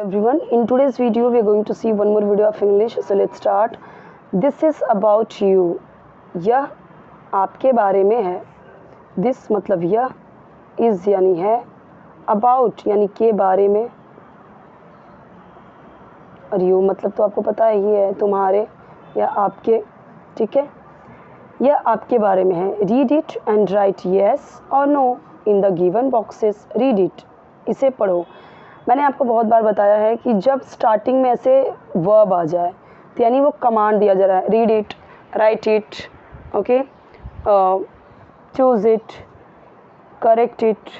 Everyone, in today's video we are going to see one more video of English. So let's start. This is about you. यह आपके बारे में है. This मतलब यह, is यानी है, about यानी के बारे में, और you मतलब तो आपको पता है ये है तुम्हारे या आपके. ठीक है, यह आपके बारे में है. Read it and write yes or no in the given boxes. Read it, इसे पढ़ो. मैंने आपको बहुत बार बताया है कि जब स्टार्टिंग में ऐसे वर्ब आ जाए तो यानी वो कमांड दिया जा रहा है. Read it, right it, okay, choose it, correct it,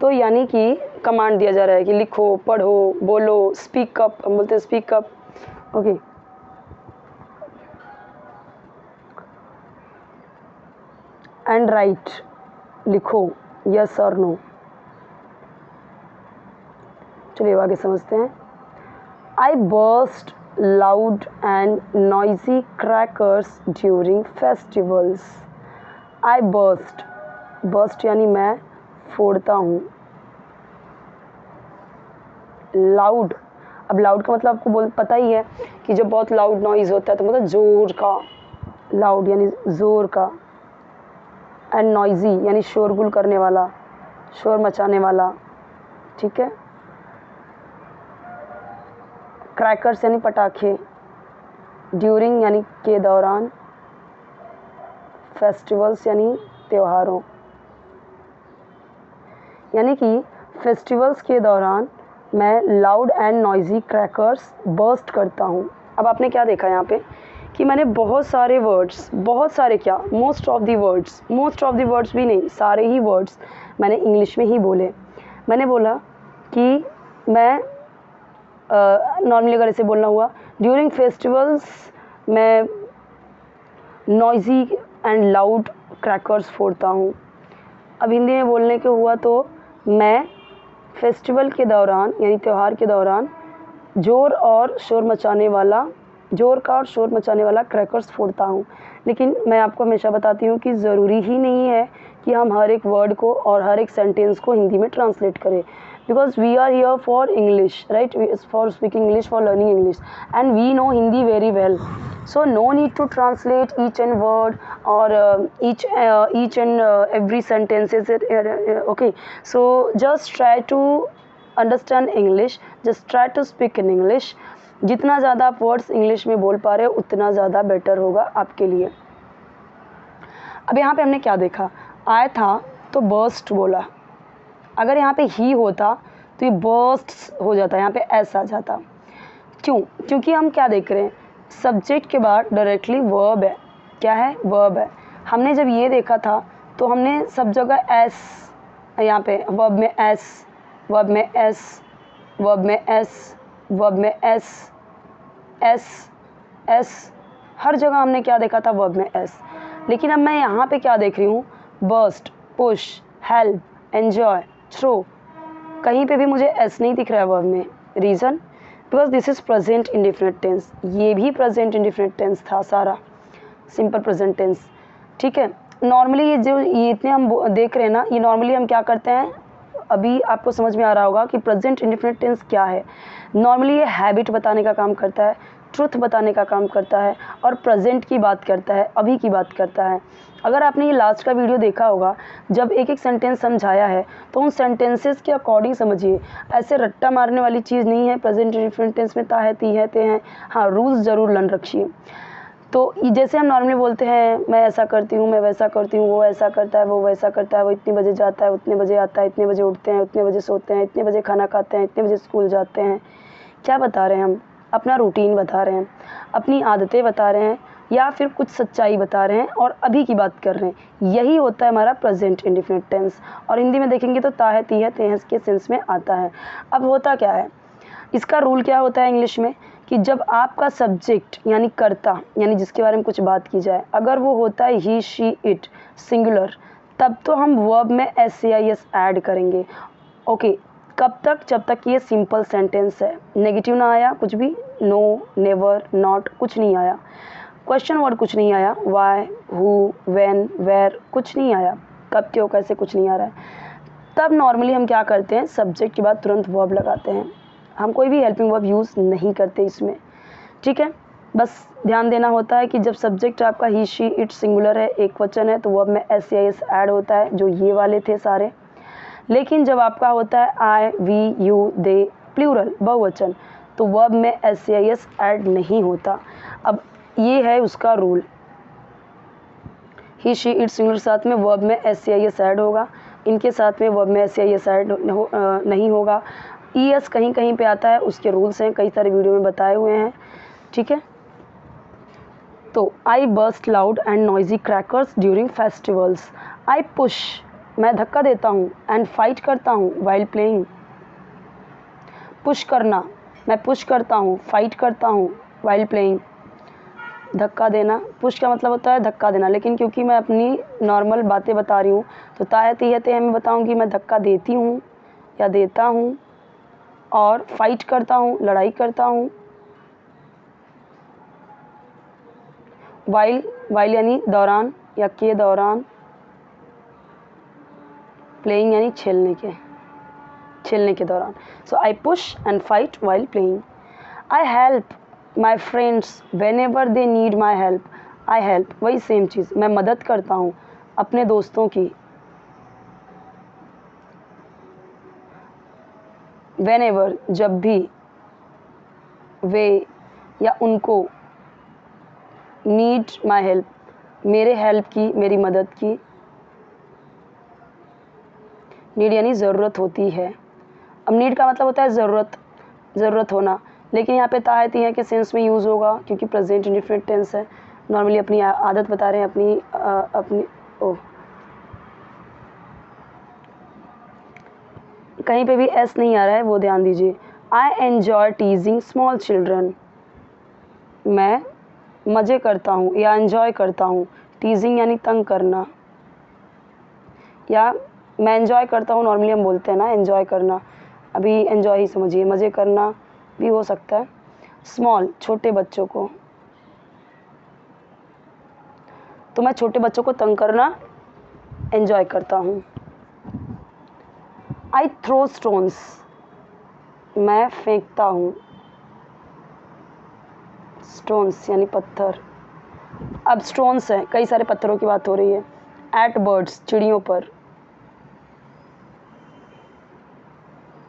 तो यानी कि कमांड दिया जा रहा है कि लिखो, पढ़ो, बोलो, स्पीक अप. हम बोलते हैं speak up. Okay, and right, लिखो, यस और नो. चलिए आगे समझते हैं. I burst loud and noisy crackers during festivals. I burst, burst यानी मैं फोड़ता हूँ. लाउड, अब लाउड का मतलब आपको पता ही है कि जब बहुत लाउड नॉइज़ होता है तो मतलब ज़ोर का. लाउड यानी ज़ोर का. एंड नॉइजी यानी शोरगुल करने वाला, शोर मचाने वाला. ठीक है. क्रैकर्स यानी पटाखे. ड्यूरिंग यानी के दौरान. फेस्टिवल्स यानी त्योहारों. यानी कि फेस्टिवल्स के दौरान मैं loud and noisy crackers burst करता हूँ. अब आपने क्या देखा यहाँ पे कि मैंने बहुत सारे वर्ड्स, बहुत सारे क्या, मोस्ट ऑफ दी वर्ड्स भी नहीं, सारे ही वर्ड्स मैंने इंग्लिश में ही बोले. मैंने बोला कि मैं नॉर्मली अगर ऐसे बोलना हुआ, ड्यूरिंग फेस्टिवल्स मैं नॉइजी एंड लाउड क्रैकर्स फोड़ता हूँ. अब हिंदी में बोलने के हुआ तो मैं फेस्टिवल के दौरान यानी त्यौहार के दौरान जोर का और शोर मचाने वाला क्रैकर्स फोड़ता हूँ. लेकिन मैं आपको हमेशा बताती हूँ कि ज़रूरी ही नहीं है कि हम हर एक वर्ड को और हर एक सेंटेंस को हिंदी में ट्रांसलेट करें. Because we are here for English, right? For speaking English, for learning English, and we know Hindi very well. So no need to translate each and word or each and every sentences. Okay. So just try to understand English. Just try to speak in English. जितना ज़्यादा आप words English में बोल पा रहे हो उतना ज़्यादा बेटर होगा आपके लिए. अब यहाँ पे हमने क्या देखा, आया था तो बर्स्ट बोला. अगर यहाँ पे ही होता तो ये बर्स्ट हो जाता, यहाँ पे एस आ जाता. क्यों? क्योंकि हम क्या देख रहे हैं, सब्जेक्ट के बाद डायरेक्टली वर्ब है. क्या है? वर्ब है. हमने जब ये देखा था तो हमने सब जगह एस, यहाँ पे वर्ब में एस, वर्ब में एस, वर्ब में एस, वर्ब में एस, एस, एस, हर जगह हमने क्या देखा था, वर्ब में एस. लेकिन अब मैं यहाँ पे क्या देख रही हूँ, burst, push, help, enjoy, throw, कहीं पे भी मुझे एस नहीं दिख रहा है वर्ब में. Reason, because this is present indefinite tense. ये भी प्रेजेंट इंडेफिनिट टेंस था सारा, सिंपल प्रेजेंट टेंस. ठीक है. नॉर्मली ये इतने हम देख रहे हैं ना, ये नॉर्मली हम क्या करते हैं, अभी आपको समझ में आ रहा होगा कि प्रेजेंट इंडेफिनिट टेंस क्या है. नॉर्मली ये हैबिट बताने का काम करता है, ट्रुथ बताने का काम करता है, और प्रेजेंट की बात करता है, अभी की बात करता है. अगर आपने ये लास्ट का वीडियो देखा होगा, जब एक एक सेंटेंस समझाया है तो उन सेंटेंसेस के अकॉर्डिंग समझिए. ऐसे रट्टा मारने वाली चीज़ नहीं है. प्रेजेंट इंडेफिनिट टेंस में ता है, ती है, ते हैं. हाँ, रूल्स ज़रूर लर्न रखिए. तो जैसे हम नॉर्मली बोलते हैं, मैं ऐसा करती हूँ, मैं वैसा करती हूँ, वो ऐसा करता है, वो वैसा करता है, वो इतने बजे जाता है, उतने बजे आता है, इतने बजे उठते हैं, उतने बजे सोते हैं, इतने बजे खाना खाते हैं, इतने बजे स्कूल जाते हैं. क्या बता रहे हैं हम? अपना रूटीन बता रहे हैं, अपनी आदतें बता रहे हैं, या फिर कुछ सच्चाई बता रहे हैं और अभी की बात कर रहे हैं. यही होता है हमारा प्रेजेंट इंडेफिनिट टेंस. और हिंदी में देखेंगे तो ता है, ती है, ते हैं के सेंस में आता है. अब होता क्या है, इसका रूल क्या होता है इंग्लिश में, कि जब आपका सब्जेक्ट यानी कर्ता, यानी जिसके बारे में कुछ बात की जाए, अगर वो होता है ही, शी, इट, सिंगुलर, तब तो हम वर्ब में एस या एस ऐड करेंगे. ओके. कब तक? जब तक ये सिंपल सेंटेंस है, नेगेटिव ना आया कुछ भी, नो, नेवर, नॉट, कुछ नहीं आया, क्वेश्चन वर्ड कुछ नहीं आया, वाई, हु, व्हेन, वेयर, कुछ नहीं आया, कब, क्यों, कैसे, कुछ नहीं आ रहा है. तब नॉर्मली हम क्या करते हैं, सब्जेक्ट के बाद तुरंत वर्ब लगाते हैं. हम कोई भी हेल्पिंग वर्ब यूज़ नहीं करते इसमें, ठीक है। बस ध्यान देना होता है कि जब सब्जेक्ट आपका ही शी इट सिंगुलर है, एक वचन है, तो वर्ब में एस या एस ऐड होता है, जो ये वाले थे सारे। लेकिन जब आपका होता है आई वी यू दे प्लूरल बहुवचन, तो वर्ब में एस या एस ऐड नहीं होता। अब ये है उसका rule, he she it singular साथ में वर्ब में एस या एस ऐड होगा, इनके साथ में वर्ब में एस या एस ऐड नहीं होगा। ई एस कहीं कहीं पे आता है, उसके रूल्स हैं, कई सारे वीडियो में बताए हुए हैं, ठीक है। तो I burst loud and noisy crackers during festivals. I push, मैं धक्का देता हूँ, एंड फाइट करता हूँ वाइल प्लेइंग। पुश करना, मैं पुश करता हूँ, फाइट करता हूँ वाइल प्लेइंग। धक्का देना, पुश का मतलब होता है धक्का देना, लेकिन क्योंकि मैं अपनी नॉर्मल बातें बता रही हूँ तो तायते मैं बताऊँगी मैं धक्का देती हूँ या देता हूँ, और फाइट करता हूँ, लड़ाई करता हूँ। वाइल यानी दौरान या के दौरान, प्लेइंग यानी खेलने के दौरान। So I push and fight while playing. I help my friends whenever they need my help. I help, वही सेम चीज़, मैं मदद करता हूँ अपने दोस्तों की। वेन एवर, जब भी, वे या उनको, नीड माई हेल्प, मेरे हेल्प की, मेरी मदद की। नीड यानी ज़रूरत होती है। अब नीड का मतलब होता है ज़रूरत होना, लेकिन यहाँ पे तायती के सेंस में यूज़ होगा क्योंकि प्रेजेंट इंडिफिनिट टेंस है। नॉर्मली अपनी आदत बता रहे हैं, अपनी कहीं पे भी एस नहीं आ रहा है, वो ध्यान दीजिए। आई एन्जॉय टीजिंग स्मॉल चिल्ड्रन, मैं मज़े करता हूँ या एन्जॉय करता हूँ। टीजिंग यानी तंग करना, या मैं एन्जॉय करता हूँ, नॉर्मली हम बोलते हैं ना एन्जॉय करना, अभी एन्जॉय ही समझिए, मज़े करना भी हो सकता है। स्मॉल, छोटे बच्चों को, तो मैं छोटे बच्चों को तंग करना एन्जॉय करता हूँ। आई थ्रो स्टोन्स, मैं फेंकता हूँ। स्टोन्स यानी पत्थर। अब स्टोन्स है, कई सारे पत्थरों की बात हो रही है। एट बर्ड्स, चिड़ियों पर,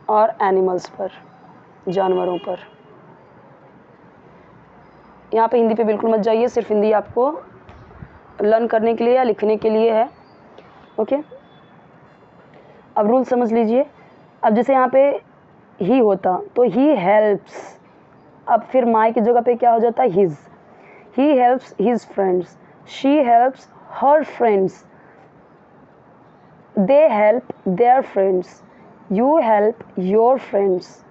और एनिमल्स पर, जानवरों पर। यहाँ पे हिंदी पे बिल्कुल मत जाइए, सिर्फ हिंदी आपको लर्न करने के लिए या लिखने के लिए है, ओके। अब रूल समझ लीजिए। अब जैसे यहाँ पे ही होता तो ही हेल्प्स, अब फिर माई की जगह पे क्या हो जाता है his. He helps his friends, she helps her friends, they help their friends, you help your friends.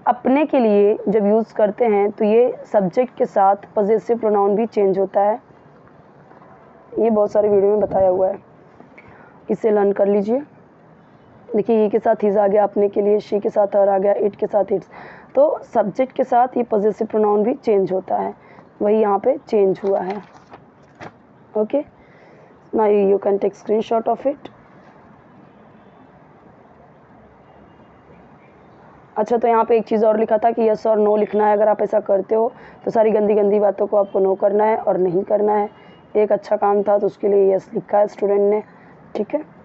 अपने के लिए जब यूज़ करते हैं तो ये सब्जेक्ट के साथ पॉजेसिव प्रोनाउन भी चेंज होता है, ये बहुत सारे वीडियो में बताया हुआ है, इसे लर्न कर लीजिए। देखिए ये के साथ हिज आ गया अपने के लिए, शी के साथ हर आ गया, इट के साथ इट्स, तो सब्जेक्ट के साथ ये पॉजेसिव प्रोनाउन भी चेंज होता है, वही यहाँ पे चेंज हुआ है, okay. Now you can take screenshot of it. अच्छा, तो यहाँ पे एक चीज़ और लिखा था कि यस और नो लिखना है। अगर आप ऐसा करते हो तो सारी गंदी गंदी बातों को आपको नो करना है और नहीं करना है। एक अच्छा काम था तो उसके लिए यस लिखा है स्टूडेंट ने, ठीक है।